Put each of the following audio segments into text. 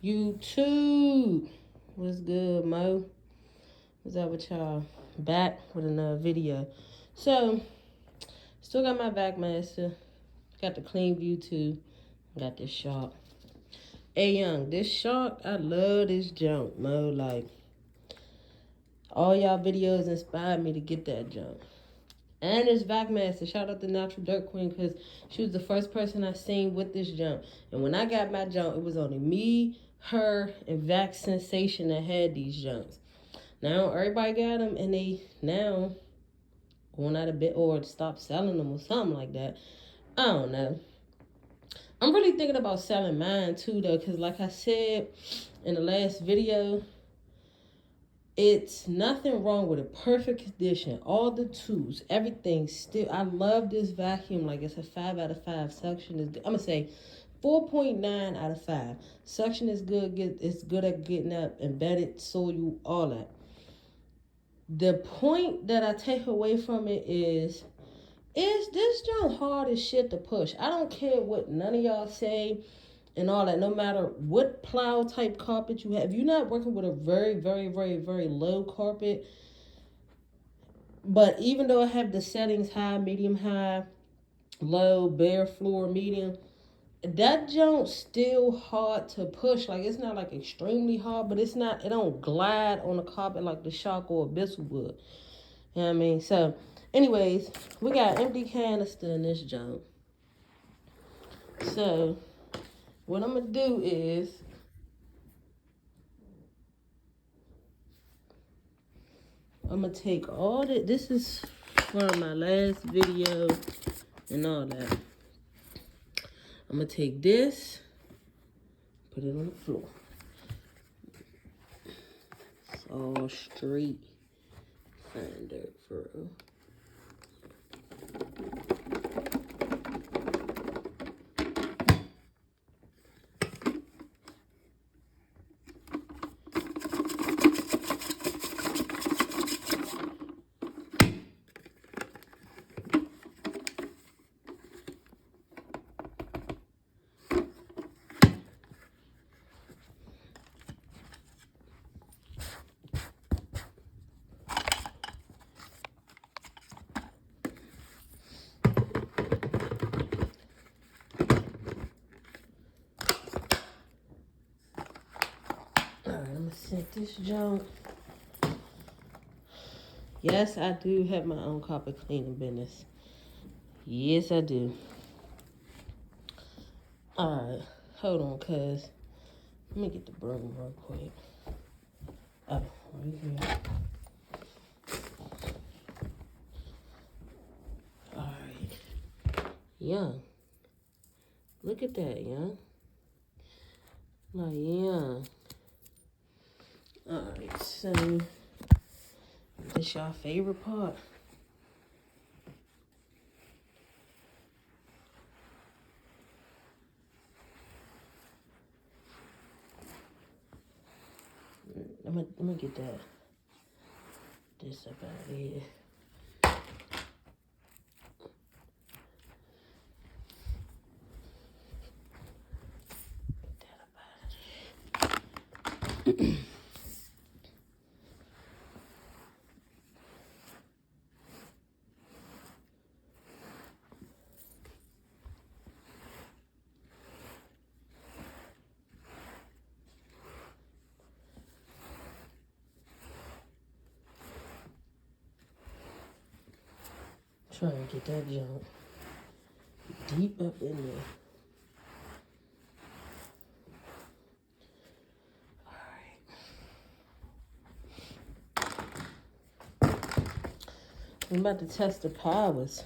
YouTube. What's good, Mo? What's up with y'all? Back with another video. So, still got my vac master. Got the clean view too. Got this shark. Hey, young, this shark, I love this junk, Mo. Like, all y'all videos inspired me to get that junk. And this vac master, shout out to Natural Dirt Queen, because she was the first person I seen with this junk. And when I got my junk, it was only me, her, and Vac Sensation that had these junks. Now everybody got them, and they now going out of bit or stop selling them or something like that. I don't know. I'm really thinking about selling mine too, though, because like I said in the last video, it's nothing wrong with it. Perfect condition. All the tools, everything still. I love this vacuum. Like, it's a 5 out of 5. Suction is good. I'm going to say 4.9 out of 5. Suction is good. It's good at getting up embedded soil, all that. The point that I take away from it is this junk hard as shit to push. I don't care what none of y'all say and all that, no matter what plow type carpet you have. If you're not working with a very, very, very, very low carpet, but even though I have the settings high, medium, high, low, bare floor, medium, that junk's still hard to push. Like, it's not like extremely hard, but it don't glide on the carpet like the Shark or Abyssal would. You know what I mean? So, anyways, we got empty canister in this junk. So, what I'm going to do is, I'm going to take all that. This is from my last video and all that. I'm going to take this, put it on the floor. It's all straight. Fine dirt for real. I'm gonna set this junk. Yes, I do have my own carpet cleaning business. Yes, I do. Alright, hold on, cuz. Let me get the broom real quick. Oh, right here. Alright. Young. Look at that, young. Like, young. Alright, so this y'all favorite part. Let me get this up out of here. Get that up out of there. Try and get that junk deep up in there. Alright. I'm about to test the powers.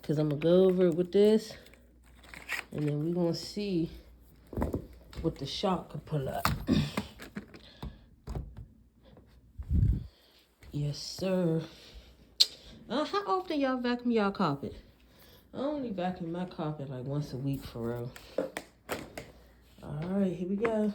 Because I'm going to go over it with this. And then we're going to see what the shark can pull up. Yes, sir. How often y'all vacuum y'all carpet? I only vacuum my carpet like once a week for real. All right, here we go.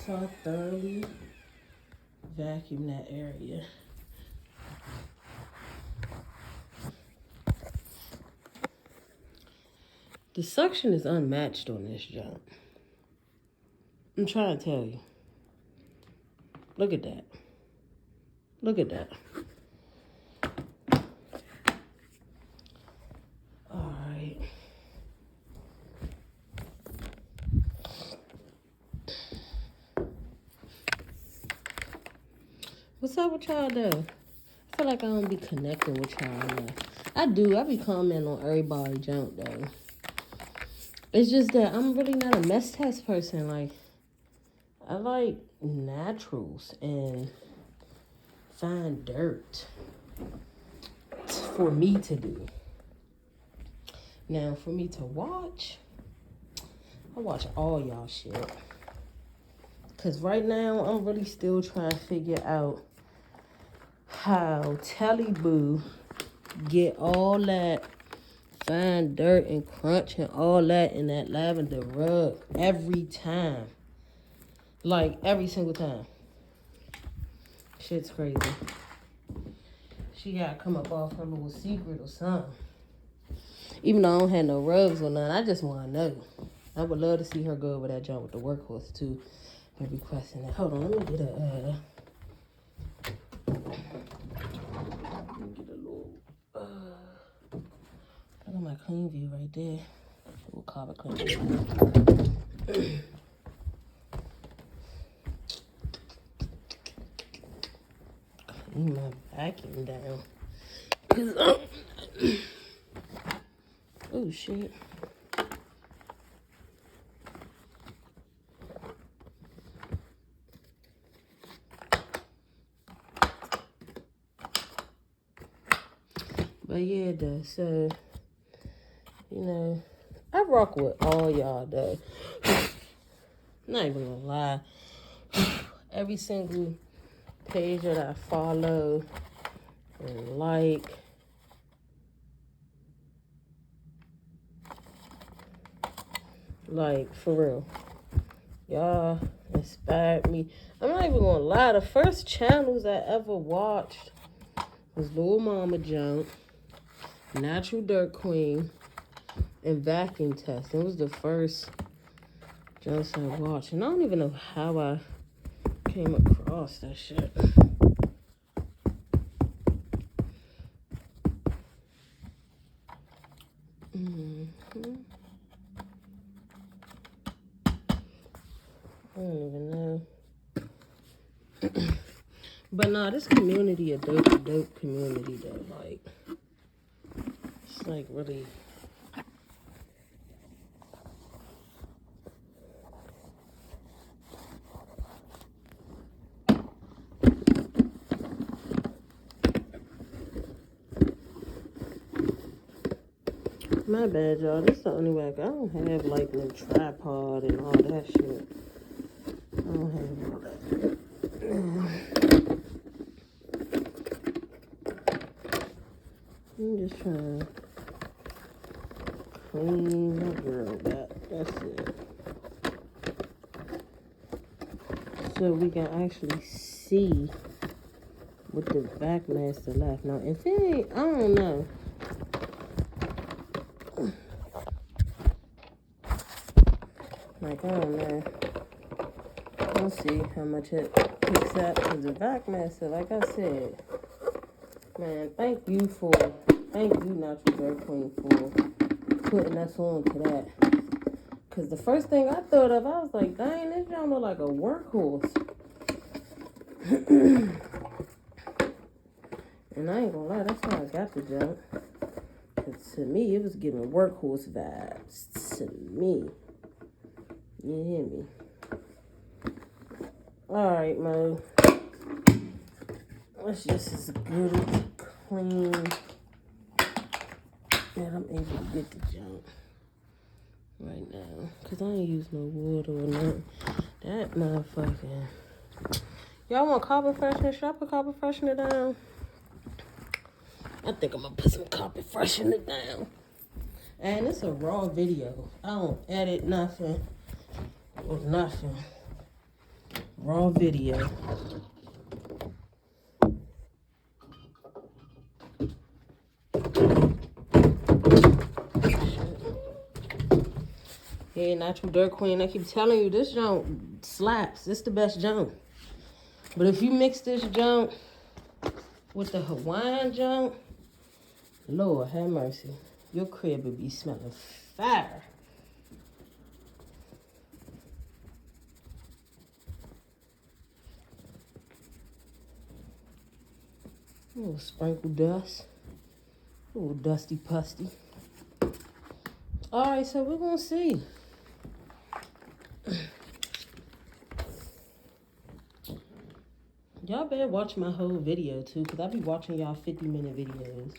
So I thoroughly vacuum that area. The suction is unmatched on this jump. I'm trying to tell you. Look at that. Look at that. All right. What's up with y'all though? I feel like I don't be connecting with y'all enough. I do. I be commenting on everybody jump though. It's just that I'm really not a mess test person. Like, I like naturals and find dirt for me to do. Now, for me to watch, I watch all y'all shit. Because right now, I'm really still trying to figure out how Telly Boo get all that fine dirt and crunch and all that in that lavender rug every time. Like, every single time. Shit's crazy. She gotta come up off her little secret or something. Even though I don't have no rugs or none, I just want to know. I would love to see her go over that jump with the workhorse too. been requesting it. Hold on, let me get a little, I got my clean view right there. We'll call it clean view. Clean my vacuum down. Oh, shit. But yeah, though, so, you know, I rock with all y'all, though. Not even gonna lie. Every single page that I follow and like, for real. Y'all inspired me. I'm not even gonna lie. The first channels I ever watched was Lil Mama Junk, Natural Dirt Queen, and Vacuum Test. It was the first jumps I watched. And I don't even know how I came across that shit. I don't even know. But nah, this community a dope community though. Like, it's like really. My bad, y'all. This is the only way I don't have like no tripod and all that shit. I don't have all that. I'm just trying to clean my girl back. That's it. So we can actually see what the back master left. Now, if it ain't, I don't know. Like, I don't know. We'll see how much it picks up. Because the back master, like I said, man, thank you, Natural Dirt Queen, for putting us on to that. Because the first thing I thought of, I was like, dang, this y'all look like a workhorse. And I ain't gonna lie, that's how I got the jump. Because to me, it was giving workhorse vibes. To me. You hear me? Alright, Mo. That's just as good as clean that I'm able to get the jump right now. Because I ain't use no water or nothing. That motherfucker. Y'all want carpet freshener? Should I put carpet freshener down? I think I'm going to put some carpet freshener down. And it's a raw video. I don't edit nothing or nothing. Raw video. Yeah, Natural Dirt Queen. I keep telling you, this junk slaps. This the best junk. But if you mix this junk with the Hawaiian junk, Lord have mercy, your crib would be smelling fire. A little sprinkle dust. A little dusty pusty. Alright, so we're gonna see. Y'all better watch my whole video too, because I be watching y'all 50-minute videos.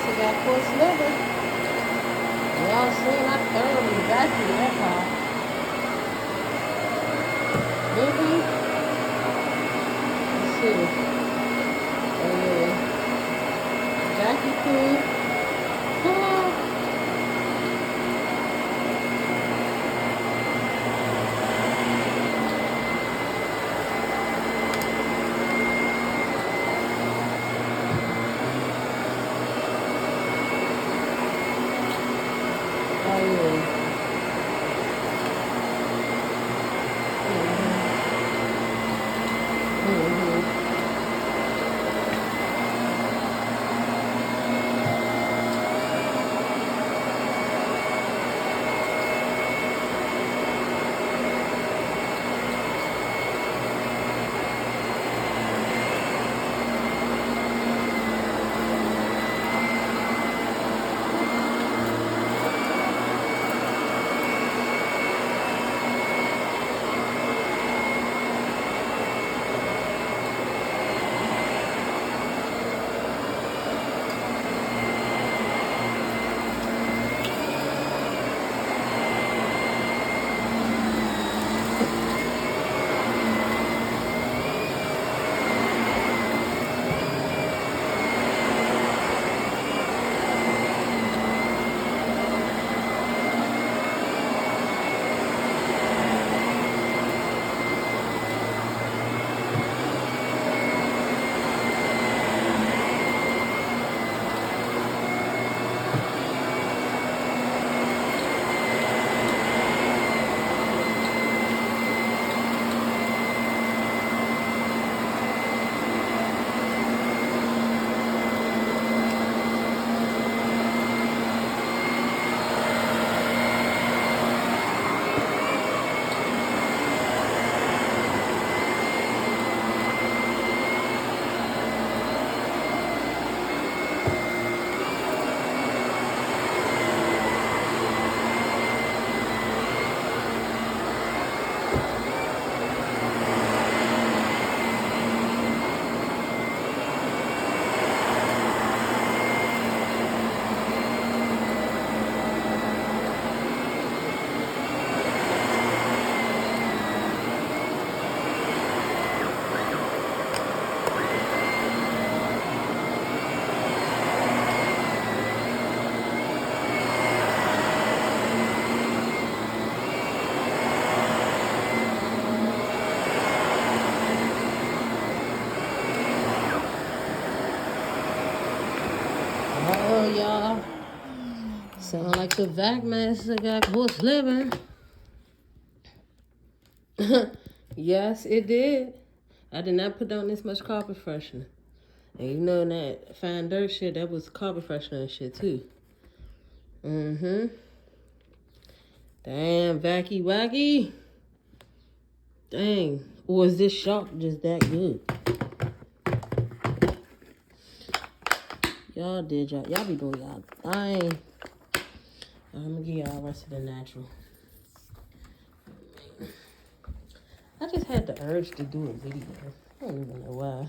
I got coarse liver. Y'all seen I thoroughly vacuumed that car. Let's see. Oh yeah. Vacuum clean. Come on. Oh yeah. Uh-oh, y'all. Sound like the vac master got coarse liver. Yes, it did. I did not put on this much carpet freshener. And you know that fine dirt shit, that was carpet freshener and shit too. Damn, vacky wacky. Dang. Or is this shark just that good? Y'all be doing y'all thing. I'm gonna give y'all the rest of the natural. I just had the urge to do a video. I don't even know why.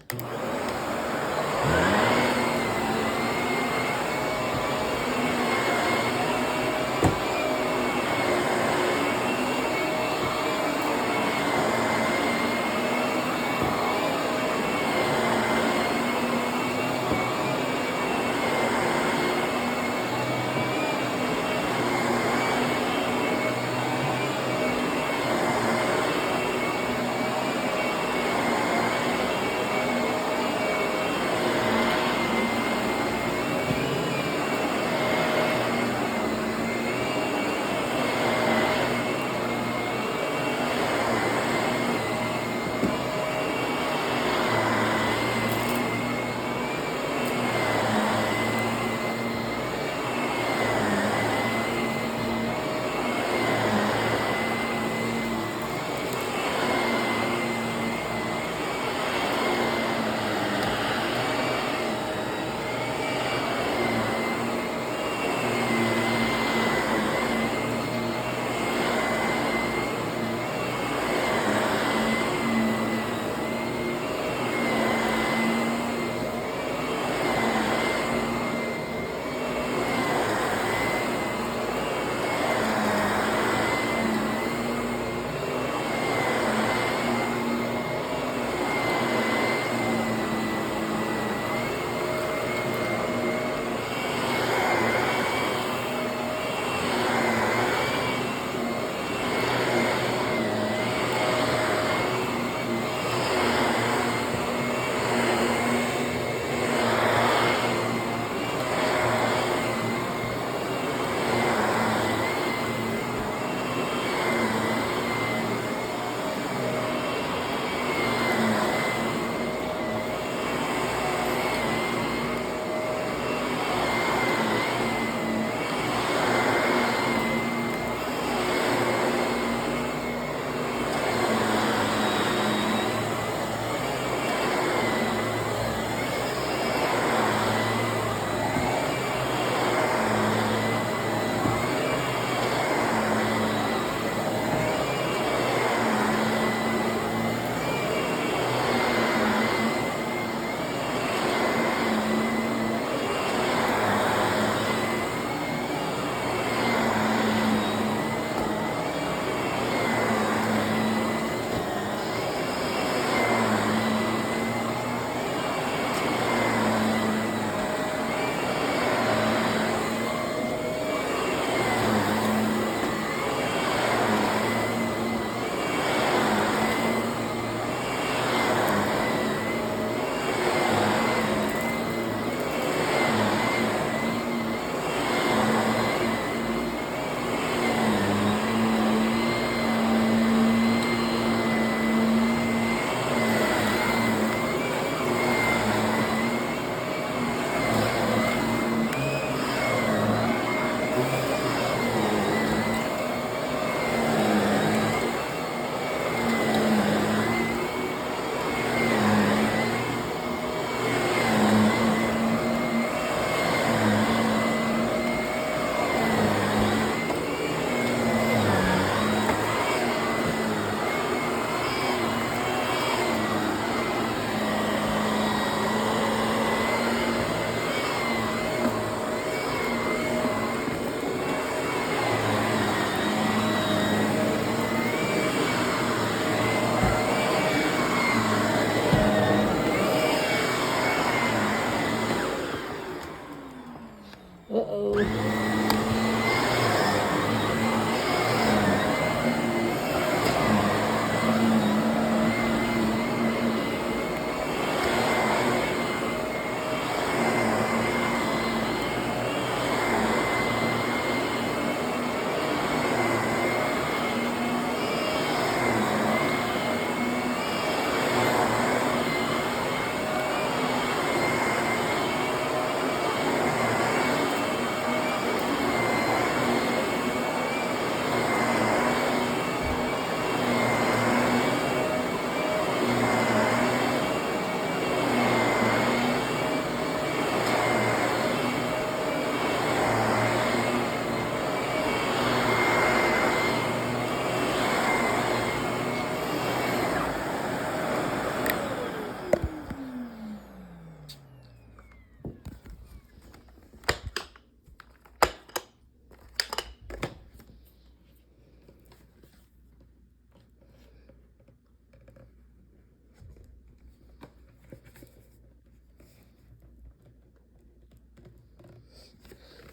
Uh-oh.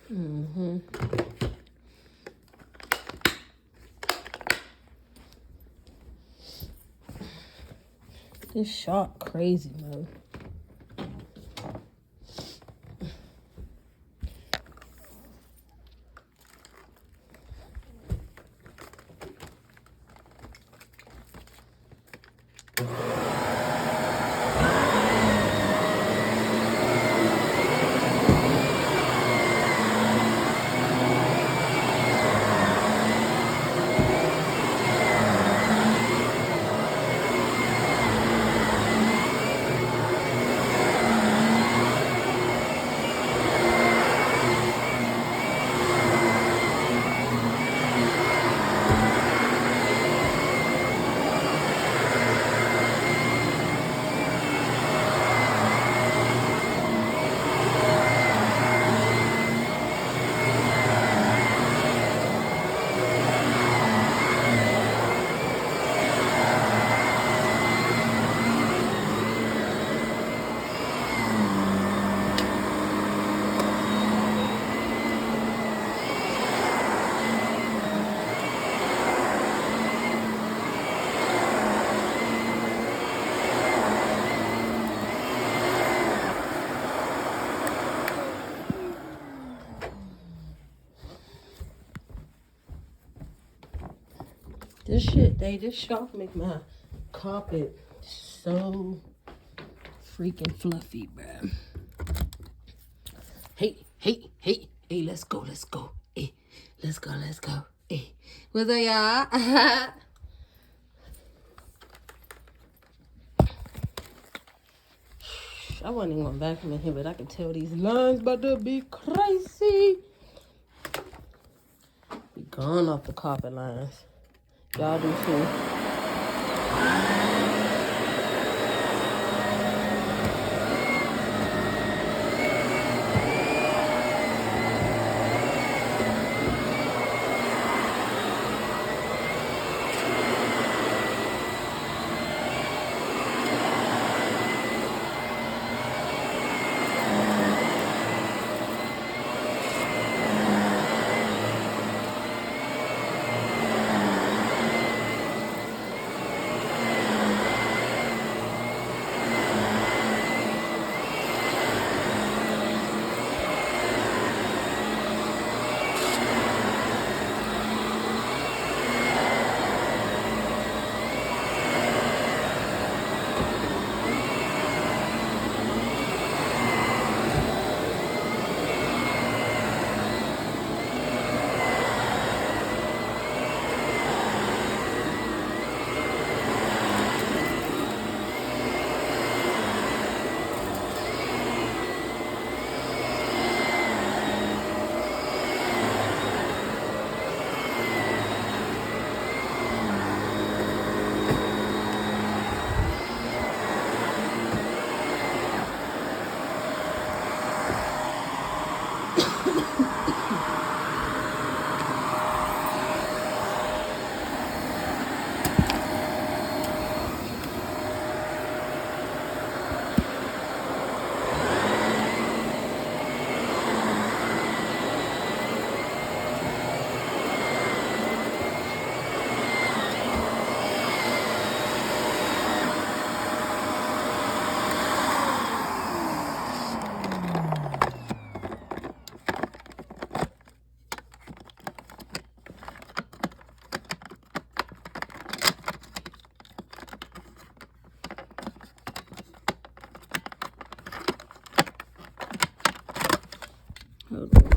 Mm-hmm. This shark crazy, man. This shark make my carpet so freaking fluffy, bruh. Hey, let's go. Hey, let's go. Hey, what's up, y'all? I wasn't even gonna vacuum in here, but I can tell these lines about to be crazy. Be gone off the carpet lines. Y'all do too. Hold on.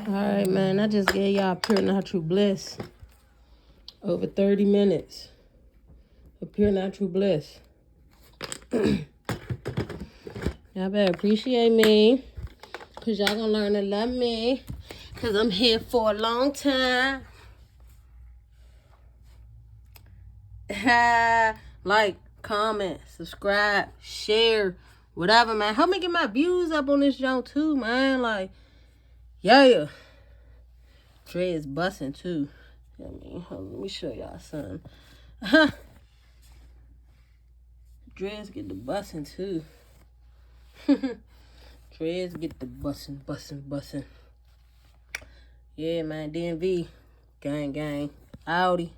Alright, man, I just gave y'all Pure Natural Bliss. Over 30 minutes of Pure Natural Bliss. Y'all better appreciate me, because y'all gonna learn to love me, because I'm here for a long time. Like, comment, subscribe, share, whatever, man. Help me get my views up on this junk too, man. Like, yeah. Dre is busting too. Let me show y'all something. Dre's get the busting too. Dre's get the busting. Yeah, man. DMV. Gang. Audi.